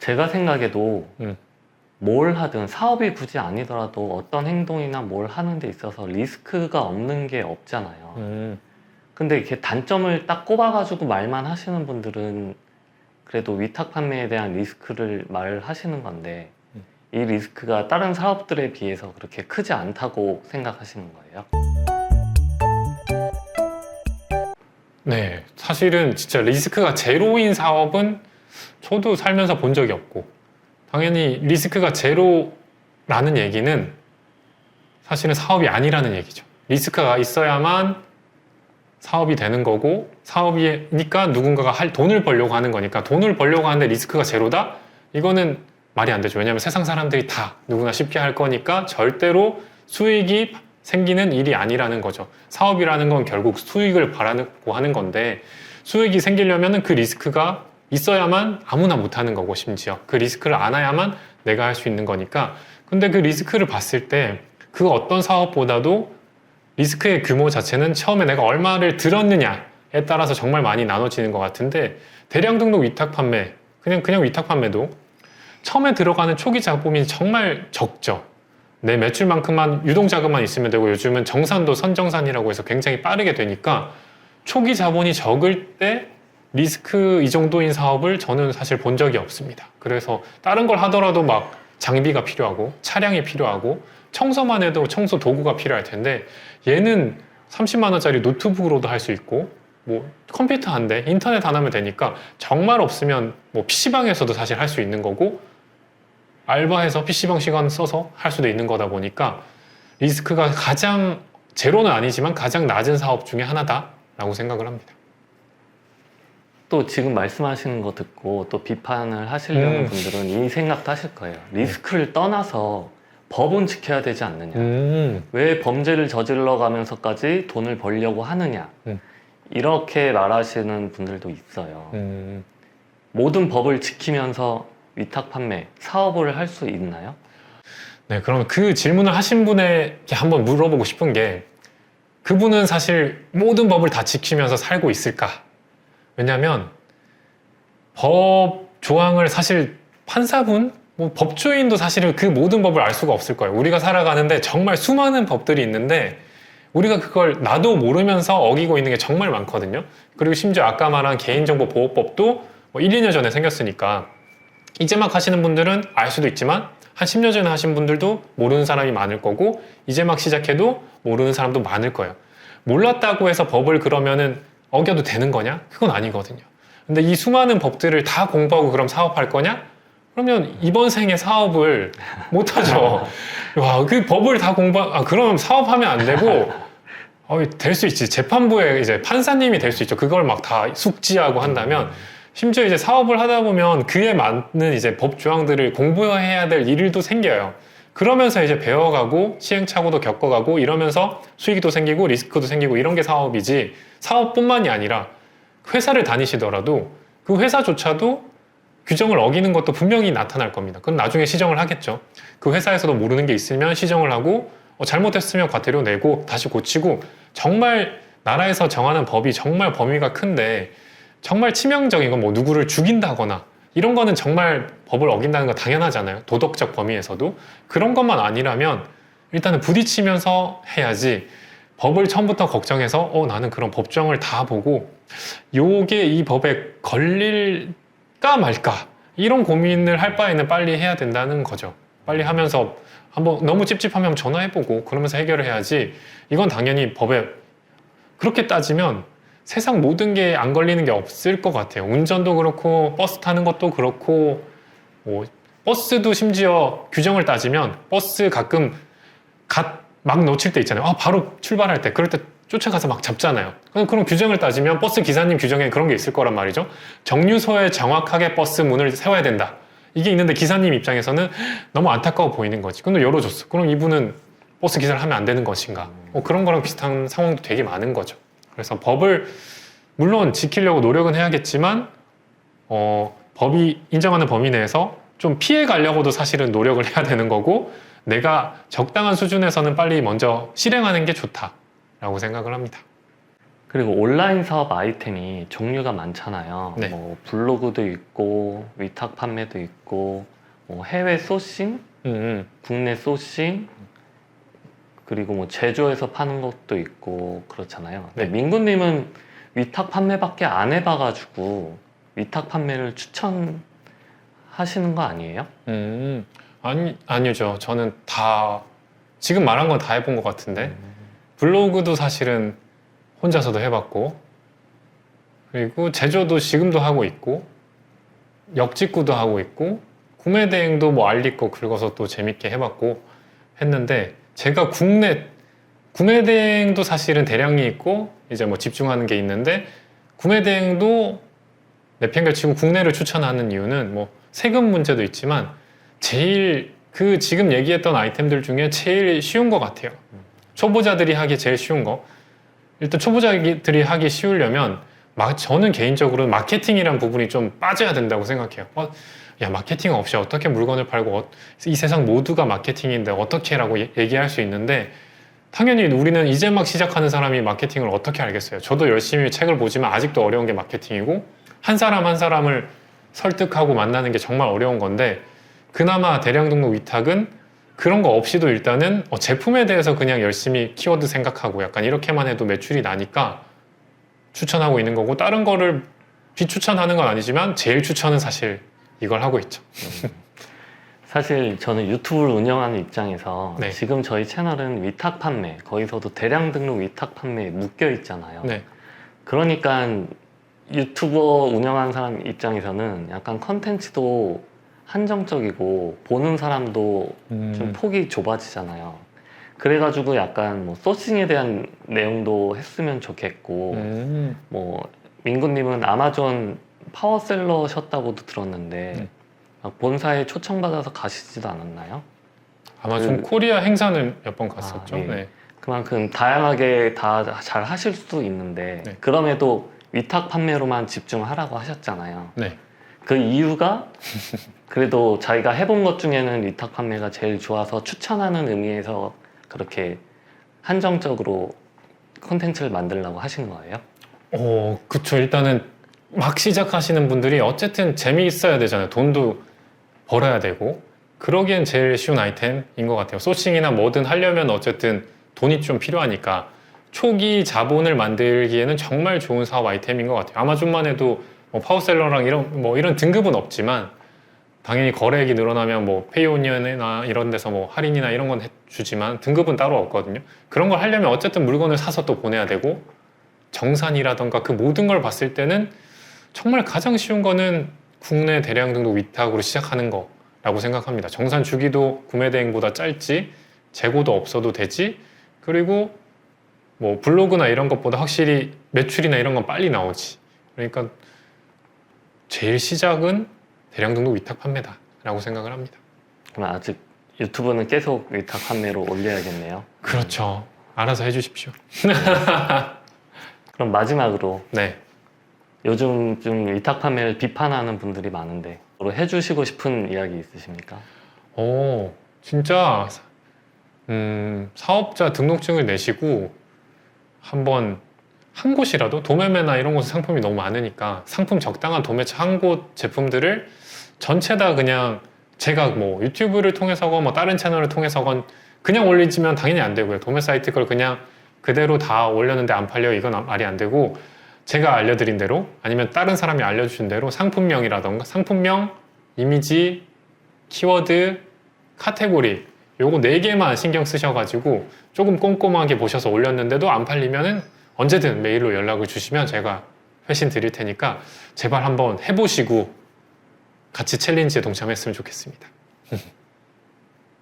제가 생각해도 음. 뭘 하든 사업이 굳이 아니더라도 어떤 행동이나 뭘 하는 데 있어서 리스크가 없는 게 없잖아요. 근데 이렇게 단점을 딱 꼽아가지고 말만 하시는 분들은 그래도 위탁 판매에 대한 리스크를 말하시는 건데 이 리스크가 다른 사업들에 비해서 그렇게 크지 않다고 생각하시는 거예요? 네, 사실은 진짜 리스크가 제로인 사업은 저도 살면서 본 적이 없고, 당연히 리스크가 제로라는 얘기는 사실은 사업이 아니라는 얘기죠. 리스크가 있어야만 사업이 되는 거고, 사업이니까 누군가가 돈을 벌려고 하는 거니까, 돈을 벌려고 하는데 리스크가 제로다? 이거는 말이 안 되죠. 왜냐하면 세상 사람들이 다 누구나 쉽게 할 거니까 절대로 수익이 생기는 일이 아니라는 거죠. 사업이라는 건 결국 수익을 바라고 하는 건데, 수익이 생기려면 그 리스크가 있어야만 아무나 못하는 거고, 심지어 그 리스크를 안아야만 내가 할 수 있는 거니까. 근데 그 리스크를 봤을 때 그 어떤 사업보다도 리스크의 규모 자체는 처음에 내가 얼마를 들었느냐에 따라서 정말 많이 나눠지는 것 같은데, 대량 등록 위탁 판매, 그냥 위탁 판매도 처음에 들어가는 초기 자금이 정말 적죠. 내 매출만큼만 유동자금만 있으면 되고, 요즘은 정산도 선정산이라고 해서 굉장히 빠르게 되니까 초기 자본이 적을 때 리스크 이 정도인 사업을 저는 사실 본 적이 없습니다. 그래서 다른 걸 하더라도 막 장비가 필요하고 차량이 필요하고 청소만 해도 청소 도구가 필요할 텐데, 얘는 30만 원짜리 노트북으로도 할 수 있고 뭐 컴퓨터 한 대, 인터넷 안 하면 되니까 정말 없으면 뭐 PC방에서도 사실 할 수 있는 거고, 알바해서 PC방 시간 써서 할 수도 있는 거다 보니까 리스크가 가장, 제로는 아니지만 가장 낮은 사업 중에 하나다라고 생각을 합니다. 또 지금 말씀하시는 거 듣고 또 비판을 하시려는 분들은 이 생각도 하실 거예요. 리스크를 떠나서 법은 지켜야 되지 않느냐. 왜 범죄를 저질러 가면서까지 돈을 벌려고 하느냐. 이렇게 말하시는 분들도 있어요. 모든 법을 지키면서 위탁 판매, 사업을 할 수 있나요? 네, 그럼 그 질문을 하신 분에게 한번 물어보고 싶은 게, 그분은 사실 모든 법을 다 지키면서 살고 있을까? 왜냐하면 법 조항을 사실 판사분, 뭐 법조인도 사실은 그 모든 법을 알 수가 없을 거예요. 우리가 살아가는데 정말 수많은 법들이 있는데 우리가 그걸 나도 모르면서 어기고 있는 게 정말 많거든요. 그리고 심지어 아까 말한 개인정보보호법도 뭐 1, 2년 전에 생겼으니까 이제 막 하시는 분들은 알 수도 있지만 한 10년 전에 하신 분들도 모르는 사람이 많을 거고, 이제 막 시작해도 모르는 사람도 많을 거예요. 몰랐다고 해서 법을 그러면은 어겨도 되는 거냐? 그건 아니거든요. 근데 이 수많은 법들을 다 공부하고 그럼 사업할 거냐? 그러면 이번 생에 사업을 못 하죠. 와, 그 법을 다 그럼 사업하면 안 되고, 될 수 있지. 재판부에 이제 판사님이 될 수 있죠. 그걸 막 다 숙지하고 한다면, 심지어 이제 사업을 하다 보면 그에 맞는 이제 법 조항들을 공부해야 될 일도 생겨요. 그러면서 이제 배워가고 시행착오도 겪어가고 이러면서 수익도 생기고 리스크도 생기고 이런 게 사업이지, 사업뿐만이 아니라 회사를 다니시더라도 그 회사조차도 규정을 어기는 것도 분명히 나타날 겁니다. 그건 나중에 시정을 하겠죠. 그 회사에서도 모르는 게 있으면 시정을 하고, 잘못했으면 과태료 내고 다시 고치고, 정말 나라에서 정하는 법이 정말 범위가 큰데, 정말 치명적인 건 뭐 누구를 죽인다거나 이런 거는 정말 법을 어긴다는 거 당연하잖아요. 도덕적 범위에서도. 그런 것만 아니라면 일단은 부딪히면서 해야지, 법을 처음부터 걱정해서 나는 그런 법정을 다 보고 요게 이 법에 걸릴까 말까 이런 고민을 할 바에는 빨리 해야 된다는 거죠. 빨리 하면서 한번 너무 찝찝하면 전화해보고 그러면서 해결을 해야지, 이건 당연히 법에 그렇게 따지면 세상 모든 게 안 걸리는 게 없을 것 같아요. 운전도 그렇고 버스 타는 것도 그렇고, 뭐 버스도 심지어 규정을 따지면 버스 가끔 막 놓칠 때 있잖아요. 바로 출발할 때, 그럴 때 쫓아가서 막 잡잖아요. 그럼 규정을 따지면 버스 기사님 규정에 그런 게 있을 거란 말이죠. 정류소에 정확하게 버스 문을 세워야 된다. 이게 있는데 기사님 입장에서는 너무 안타까워 보이는 거지. 근데 열어줬어. 그럼 이분은 버스 기사를 하면 안 되는 것인가? 그런 거랑 비슷한 상황도 되게 많은 거죠. 그래서 법을 물론 지키려고 노력은 해야겠지만, 법이 인정하는 범위 내에서 좀 피해 가려고도 사실은 노력을 해야 되는 거고, 내가 적당한 수준에서는 빨리 먼저 실행하는 게 좋다라고 생각을 합니다. 그리고 온라인 사업 아이템이 종류가 많잖아요. 네. 뭐 블로그도 있고 위탁 판매도 있고 뭐 해외 소싱, 국내 소싱, 그리고 뭐 제조해서 파는 것도 있고 그렇잖아요. 근데 네. 민구님은 위탁 판매밖에 안 해봐가지고 위탁 판매를 추천하시는 거 아니에요? 아니죠. 저는 다 지금 말한 건 다 해본 것 같은데 블로그도 사실은 혼자서도 해봤고, 그리고 제조도 지금도 하고 있고, 역직구도 하고 있고, 구매 대행도 뭐 알릴 거 긁어서 또 재밌게 해봤고 했는데, 제가 국내 구매 대행도 사실은 대량이 있고 이제 뭐 집중하는 게 있는데, 구매 대행도 내팽개치고 국내를 추천하는 이유는 뭐 세금 문제도 있지만 제일 그 지금 얘기했던 아이템들 중에 제일 쉬운 것 같아요. 초보자들이 하기 제일 쉬운 거. 일단 초보자들이 하기 쉬우려면 저는 개인적으로 마케팅이란 부분이 좀 빠져야 된다고 생각해요. 야, 마케팅 없이 어떻게 물건을 팔고 이 세상 모두가 마케팅인데 어떻게 라고 얘기할 수 있는데, 당연히 우리는 이제 막 시작하는 사람이 마케팅을 어떻게 알겠어요. 저도 열심히 책을 보지만 아직도 어려운 게 마케팅이고, 한 사람 한 사람을 설득하고 만나는 게 정말 어려운 건데, 그나마 대량 등록 위탁은 그런 거 없이도 일단은 제품에 대해서 그냥 열심히 키워드 생각하고 약간 이렇게만 해도 매출이 나니까 추천하고 있는 거고, 다른 거를 비추천하는 건 아니지만 제일 추천은 사실 이걸 하고 있죠. 사실 저는 유튜브를 운영하는 입장에서 네. 지금 저희 채널은 위탁 판매, 거기서도 대량 등록 위탁 판매에 묶여 있잖아요. 네. 그러니까 유튜버 운영하는 사람 입장에서는 약간 컨텐츠도 한정적이고 보는 사람도 좀 폭이 좁아지잖아요. 그래가지고 약간 뭐 소싱에 대한 내용도 했으면 좋겠고, 뭐 민구님은 아마존 파워셀러셨다고도 들었는데 본사에 초청받아서 가시지도 않았나요? 아마존 코리아 행사는 몇 번 갔었죠. 예. 네. 그만큼 다양하게 다 잘 하실 수도 있는데 네. 그럼에도 위탁 판매로만 집중하라고 하셨잖아요. 네. 그 이유가 그래도 자기가 해본 것 중에는 위탁 판매가 제일 좋아서 추천하는 의미에서 그렇게 한정적으로 콘텐츠를 만들려고 하신 거예요? 그쵸. 일단은 막 시작하시는 분들이 어쨌든 재미있어야 되잖아요. 돈도 벌어야 되고. 그러기엔 제일 쉬운 아이템인 것 같아요. 소싱이나 뭐든 하려면 어쨌든 돈이 좀 필요하니까 초기 자본을 만들기에는 정말 좋은 사업 아이템인 것 같아요. 아마존만 해도 뭐 파워셀러랑 이런 등급은 없지만 당연히 거래액이 늘어나면 뭐 페이오니언이나 이런 데서 뭐 할인이나 이런 건 해주지만 등급은 따로 없거든요. 그런 걸 하려면 어쨌든 물건을 사서 또 보내야 되고, 정산이라던가 그 모든 걸 봤을 때는 정말 가장 쉬운 거는 국내 대량 등록 위탁으로 시작하는 거라고 생각합니다. 정산 주기도 구매 대행보다 짧지, 재고도 없어도 되지, 그리고 뭐 블로그나 이런 것보다 확실히 매출이나 이런 건 빨리 나오지. 그러니까 제일 시작은 대량 등록 위탁 판매다라고 생각을 합니다. 그럼 아직 유튜브는 계속 위탁 판매로 올려야겠네요. 그렇죠. 알아서 해주십시오. 그럼 마지막으로 네. 요즘 좀 위탁 판매를 비판하는 분들이 많은데 해주시고 싶은 이야기 있으십니까? 진짜 사업자 등록증을 내시고 한번 한 곳이라도 도매매나 이런 곳에 상품이 너무 많으니까 상품 적당한 도매처 한 곳 제품들을 전체 다 그냥 제가 뭐 유튜브를 통해서건 뭐 다른 채널을 통해서건 그냥 올리지면 당연히 안 되고요. 도매 사이트 걸 그냥 그대로 다 올렸는데 안 팔려, 이건 말이 안 되고, 제가 알려드린 대로 아니면 다른 사람이 알려주신 대로 상품명이라던가 상품명, 이미지, 키워드, 카테고리 요거 4개만 신경 쓰셔가지고 조금 꼼꼼하게 보셔서 올렸는데도 안 팔리면은 언제든 메일로 연락을 주시면 제가 회신 드릴 테니까 제발 한번 해보시고 같이 챌린지에 동참했으면 좋겠습니다.